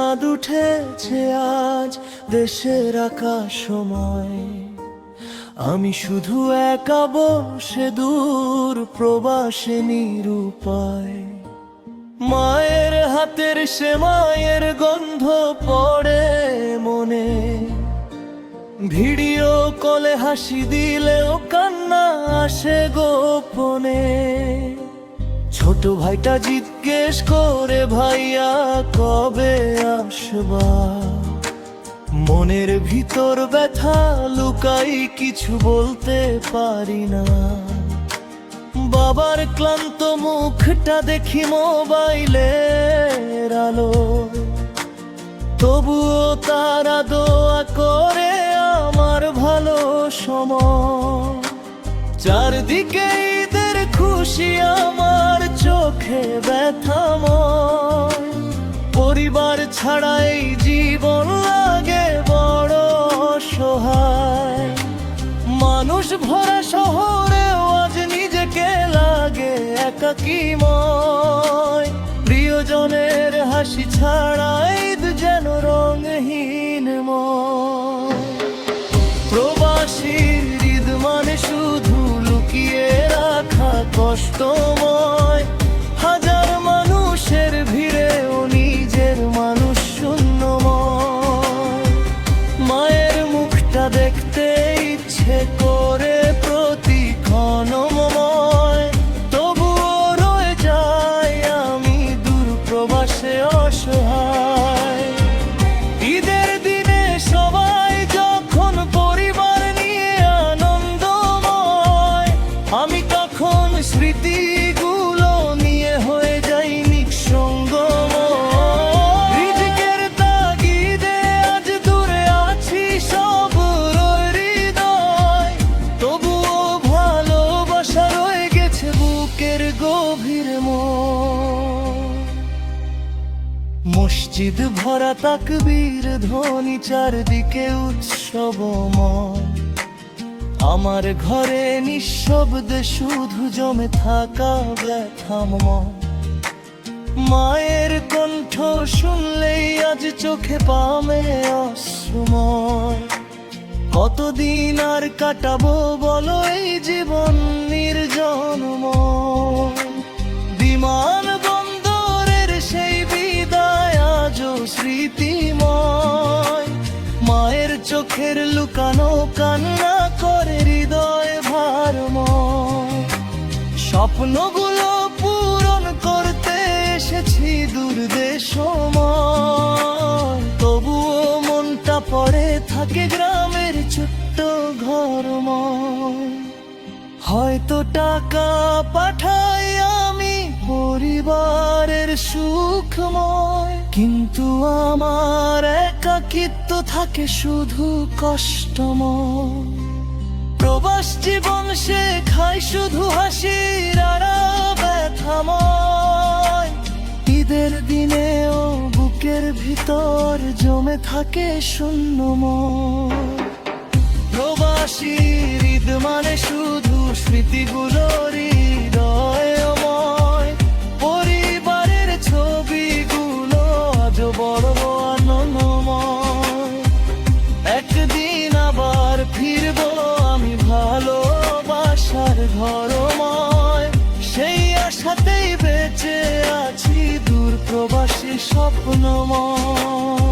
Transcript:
চাঁদ উঠেছে আজ দেশের আকাশময়, আমি শুধু একা বসে দূর প্রবাসে নিরুপায়। মায়ের হাতের সে মায়ের গন্ধ পড়ে মনে, ভিডিও কলে হাসি দিলেও কান্না আসে গোপনে। ছোট ভাইটা জিজ্ঞেস করে, ভাইয়া কবে আসবা? মনের ভিতর ব্যথা লুকাই, কিছু বলতে পারি না। বাবার ক্লান্ত মুখটা দেখি মোবাইলের আলো, তবুও তারা দোয়া করে আমার ভালো সময়। চারদিকে ঈদের খুশি, আমার চোখে ব্যথাময়। পরিবার ছাড়া এই জীবন লাগে বড় অসহায়। মানুষ ভরা শহরেও আজ নিজেকে লাগে একাকীময়। প্রিয়জনের হাসি ছাড়া ঈদ যেন রঙহীনময়। প্রবাসীর ঈদ মানে শুধু লুকিয়ে রাখা কষ্টময়। হাজার মানুষের ভিড়েও নিজের মানুষ শূন্যময়। মায়ের মুখটা দেখতে ইচ্ছে করে প্রতিক্ষণময়, তবুও রয়ে যায় আমি দূর প্রবাসে অসহায়। ঈদের দিনে সবাই যখন পরিবার নিয়ে আনন্দময়, আমি তখন স্মৃতিগুলো নিয়ে হয়ে যাই নিঃসঙ্গময়। রিজিকের তাগিদে আজ দূরে আছি সব হৃদয়, তবুও ভালোবাসা রয়ে গেছে বুকের গভীর মন। মসজিদ ভরা তাকবীর ধ্বনি, চারদিকে উৎসবময়। আমার ঘরে নিঃশব্দে শুধু জমে থাকা ব্যথাময়। মায়ের কণ্ঠ শুনলেই আজ চোখে পামে অশ্রুময়। কতদিন আর কাটাবো বলো এই জীবন নির্জনময়। বিমানবন্দরের সেই বিদায় আজও স্মৃতিময়। মায়ের চোখের লুকানো কান্না করে হৃদয় ভারময়। স্বপ্নগুলো পূরণ করতে এসেছি দূর দেশময়, তবুও মনটা পড়ে থাকে গ্রামের ছোট্ট ঘরময়। হয়তো টাকা পাঠাই আমি পরিবারের সুখময়, কিন্তু আমার একাকিত্ব থাকে শুধু কষ্টময়। প্রবাস জীবন শেখায় শুধু হাসির আর ব্যথাময়। ঈদের দিনেও বুকের ভিতর জমে থাকে শূন্যময়। প্রবাসীর ঈদ মানে শুধু স্মৃতিগুলোর হৃদয়ময়। পরিবারের ছবিগুলো আজ বড় আনন্দময়। একদিন আবার ফিরবো আমি ভালোবাসার ঘরময়। সেই আশাতেই বেঁচে আছি দূর প্রবাসী স্বপ্নময়।